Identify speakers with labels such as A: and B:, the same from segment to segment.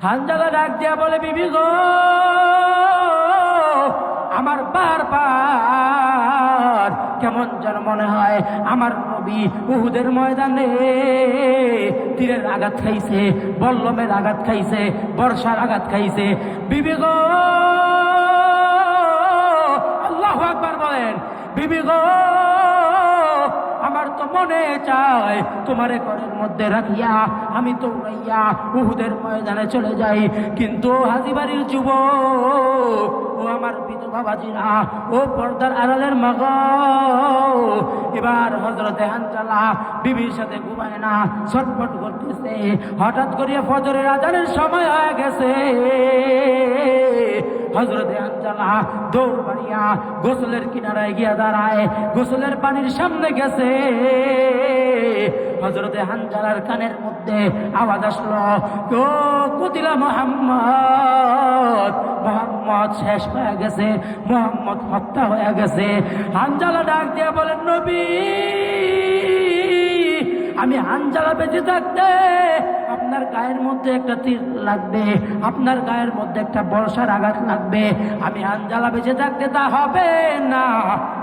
A: হানজালা ডাক দিয়া বলে, বিবি গো, আমার বারবার কেমন যেন মনে হয় আমার নবী উহুদের ময়দানে তীরের আঘাত খাইছে, বল্লমের আঘাত খাইছে, বর্ষার আঘাত খাইছে। বিবি গো, আল্লাহু আকবার বলেন, বিবি গো, আমার তো মনে চায় তোমারে ঘরের মধ্যে রাখিয়া আমি দৌড়াইয়া উহুদের ময়দানে চলে যাই, কিন্তু হাজিবাড়ির যুবক, ও আমার বিধবা বাজিরা, ও পর্দার আড়ালের মা গো, এবার হযরতে হানজালা বিবির সাথে ঘুমায় না, ছটফট করতেছে। হঠাৎ করে ফজরের আজানের সময় হয়ে গেছে। হযরতে হানজালা দৌড় মারিয়া গোসলের কিনারায় গিয়া দাঁড়ায়, গোসলের পানির সামনে গেছে। হযরতে হানজালার কানের মধ্যে আওয়াজ আসলো, ও কুতিলা মুহাম্মদ, মুহাম্মদ শেষ হয়ে গেছে, মুহাম্মদ হত্যা হয়ে গেছে। হানজালা ডাক দিয়ে বলেন, নবী, আমি হানজালা বেঁচে থাকতে আপনার গায়ের মধ্যে একটা তীর লাগবে, আপনার গায়ের মধ্যে একটা বর্ষার আঘাত লাগবে, আমি হানজালা বেঁচে থাকতে তা হবে না।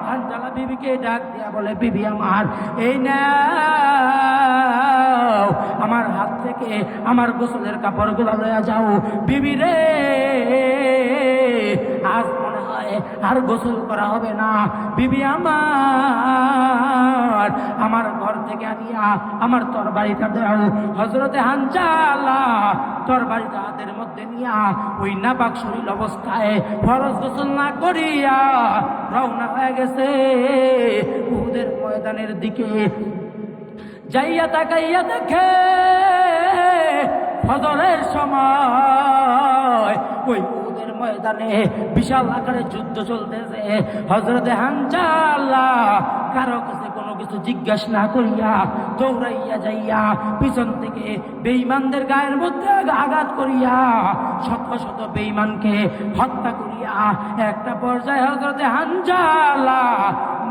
A: হানজালা বিবিকে ডাক দিয়া বলে, বিবি আমার, এই নাও আমার হাত থেকে আমার গোসলের কাপড়গুলো লইয়া যাও। বিবি রে, আজ মনে হয় আর গোসল করা হবে না। বিবি আমার ঘর থেকে আনিয়া আমার তরবারিটা দাও। হযরতে হানজালা তরবারিটা হাতের মধ্যে নিয়া ওই নাপাক শরীর অবস্থায় ফরজ গোসল না করিয়া রওনা হয়ে গেছে উহুদের ময়দানের দিকে। যাইয়া তাকাইয়া দেখে ফজরের সময় ওই উহুদের ময়দানে বিশাল আকারে যুদ্ধ চলতেছে। হযরতে হানজালা কারো কাছে কোনো কিছু জিজ্ঞাসা না করিয়া দৌড়াইয়া যাইয়া পিছন থেকে বেঈমানদের গায়ের মধ্যে আঘাত করিয়া শত শত বেঈমানকে হত্যা করিয়া একটা পর্যায়ে হযরতে হানজালা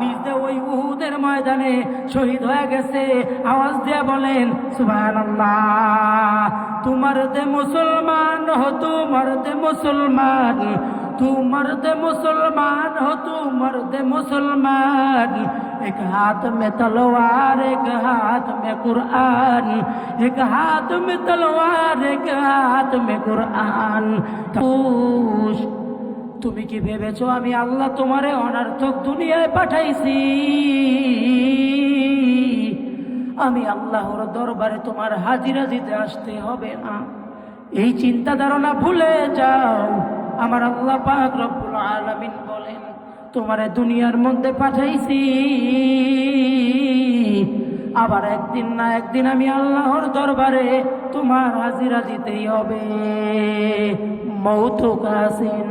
A: নিজে ওই উহুদের ময়দানে শহীদ হয়ে গেছে। আওয়াজ দিয়ে বলেন, সুবহানাল্লাহ। তোমার দে মুসলমান হো, তোমার দে মুসলমান, तुमर दे मुसलमान हो, तुमर दे मुसलमान। एक हाथ में तलवार, एक हाथ में कुरान, एक हाथ में तलवार, एक हाथ में कुरान। তুমি কি ভেবেছো আমি আল্লাহ তোমারে অনর্থক দুনিয়ায় পাঠাইছি? আমি আল্লাহর দরবারে তোমার হাজিরা দিতে আসতে হবে না, এই চিন্তা ধারণা ভুলে যাও। আমার আল্লাহ পাক রব্বুল আলামিন বলেন, তোমারে দুনিয়ার মধ্যে পাঠাইছি, আবার একদিন না একদিন আমি আল্লাহর দরবারে তোমার হাজিরা দিতেই হবে। মৌতু কাসিন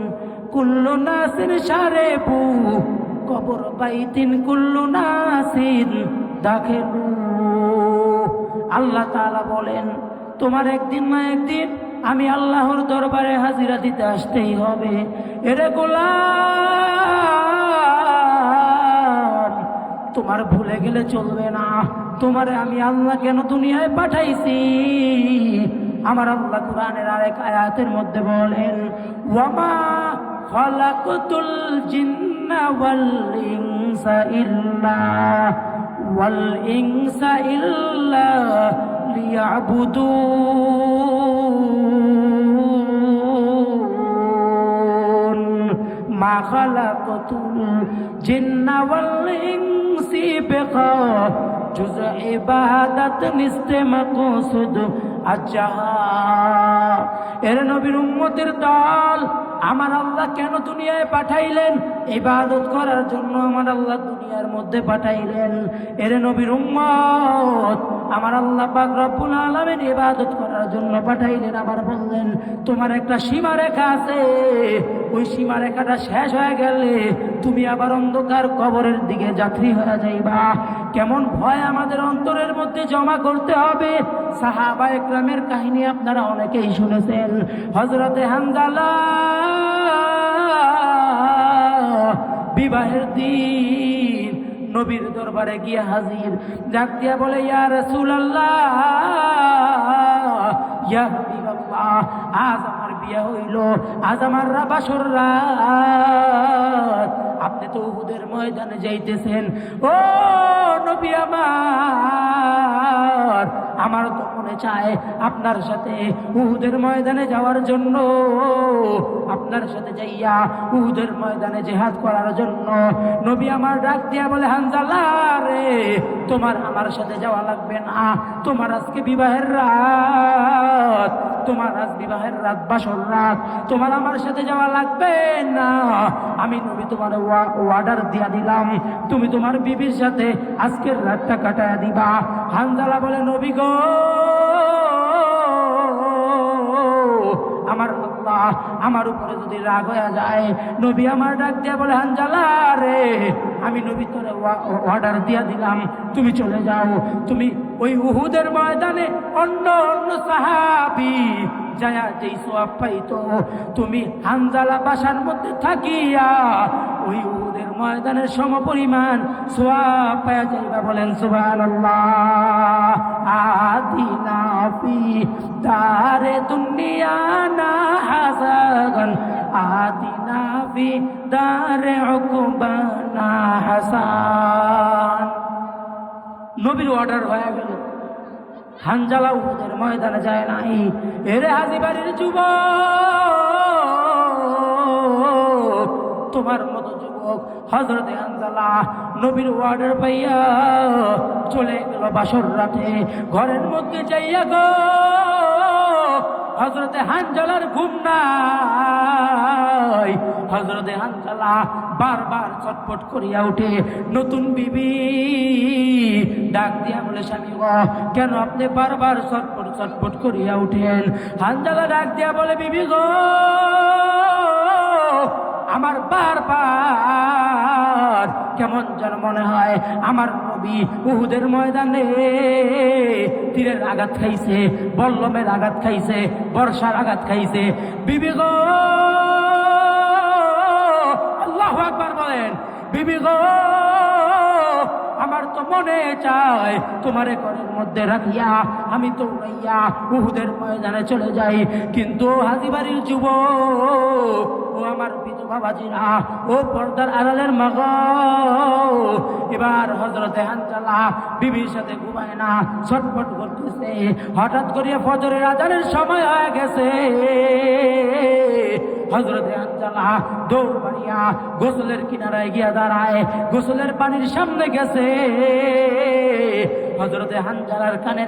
A: কুল্লু নাসিন শারেবু, কবর বাইতিন কুল্লু নাসিন দাখিলু। আল্লাহ তাআলা বলেন, তোমার একদিন না একদিন আমি আল্লাহর দরবারে হাজিরা দিতে আসতেই হবে। এরে গোলাম, তোমার ভুলে গেলে চলবে না, তোমারে আমি আল্লাহ কেন দুনিয়ায় পাঠাইছি। আমার আল্লাহ কুরআনের আরেক আয়াতের মধ্যে বলেন, ওয়ামা খালাকতুল জিন্না ওয়াল ইনসা ইল্লা লিয়াবুদুন। মা খালাকতুল জিন্না ওয়াল ইনসি বিগা জুজ ইবাদত নিস্তে মাকসুদ আচ্ছা। এর নবীর উম্মতের দল, আমার আল্লাহ কেন দুনিয়ায় পাঠাইলেন? ইবাদত করার জন্য আমার আল্লাহ দুনিয়ার মধ্যে পাঠাইলেন। এর নবীর উম্মত, আমার আল্লাহ পাক রব্বুল আলামিন ইবাদত করার জন্য পাঠাইলেন। আবার বললেন, তোমার একটা সীমারেখা আছে, ওই সীমারেখাটা শেষ হয়ে গেলে তুমি আবার অন্ধকার কবরের দিকে যাত্রী হয়ে যাইবা। কেমন ভয় আমাদের অন্তরের মধ্যে জমা করতে হবে। সাহাবা একরামের কাহিনী আপনারা অনেকেই শুনেছেন। হযরতে হানজালা বিবাহের দিন নবীর দরবারে গিয়ে হাজির, ডাক দিয়া বলে, ইয়া রাসূলুল্লাহ, ইয়া হাবিবাল্লাহ, আজ আমার বিয়ে হইল, আজ আমার বাসর রাত, আপনি তো উহুদের ময়দানে যাইতেছেন। ও নবী আমার তো মনে চায় আপনার সাথে উহুদের ময়দানে যাওয়ার জন্য, আপনার সাথে যাইয়া উহুদের ময়দানে জিহাদ করার জন্য। নবী আমার ডাক দিয়া বলে, হানজালা রে, তোমার আমার সাথে যাওয়া লাগবে না, তোমার আজকে বিবাহের রাত, তোমার আজ বিবাহের রাত, বাসর রাত, তোমার আমার সাথে যাওয়া লাগবে না। আমি নবী তোমার অর্ডার দিয়া দিলাম, তুমি তোমার বিবির সাথে আজকের রাতটা কাটায়া দিবা। হানজালা বলে, নবী গো, আমার আল্লাহ আমার উপরে যদি রাগ হয়ে যায়। নবী আমার ডাক দিয়া বলে, হানজালা রে, আমি নবী তোরে অর্ডার দিয়া দিলাম, তুমি চলে যাও, তুমি ওই উহুদের ময়দানে অন্য অন্য সাহাবী যায়া যেই সওয়াব পাইতো, তুমি হানজালা বাসার মধ্যে থাকিয়া ওই উহুদের ময়দানের সমপরিমাণ সওয়াব পাওয়া যাইবা। বলেন সুবহানাল্লাহ। আদিনা ফি দারে দুনিয়া না হাসান, আদিনা ফি দারে উকবানা হাসান। নবীর অর্ডার হয়ে গেল, হানজালা উহুদের ময়দানে যায় নাই। এরে হাজিবাড়ির যুবক, তোমার মতো যুবক হযরতে হানজালা নবীর অর্ডার পাইয়া চলে গেল বাসর রাতে। ঘরের মধ্যে যাইয়া গো হযরতে হানজালার ঘুম নাই। হযরতে হানজালা বারবার ছটফট করিয়া উঠে। নতুন বিবি ডাক দিয়া বলে, স্বামী গো, কেন আপনি বারবার ছটফট করিয়া উঠেন? হানজালা ডাক দিয়া বলে, বিবি গো, আমার বারবার কেমন যেন মনে হয় আমার নবী উহুদের ময়দানে তীরের আঘাত খাইছে, বল্লমের আঘাত খাইছে, বর্ষার আঘাত খাইছে। বিবি গো, আল্লাহু আকবার বলেন, বিবি গো, আমার তো মনে চায় তোমারে ঘরের মধ্যে রাখিয়া আমি তো উড়াইয়া উহুদের ময়দানে চলে যাই, কিন্তু হাজিবাড়ির যুবক, ও আমার বিধবা বাজিরা, ও পর্দার আড়ালের মা গো, এবার হযরতে হানজালা বিবির সাথে ঘুমায় না, ছটফট করতেছে। হঠাৎ করে ফজরের আজানের সময় হয়ে গেছে। হযরতে হানজালা দৌড় মারিয়া গোসলের কিনারায় গিয়া দাঁড়ায়, গোসলের পানির সামনে গেছে। হযরতে হানজালার কানে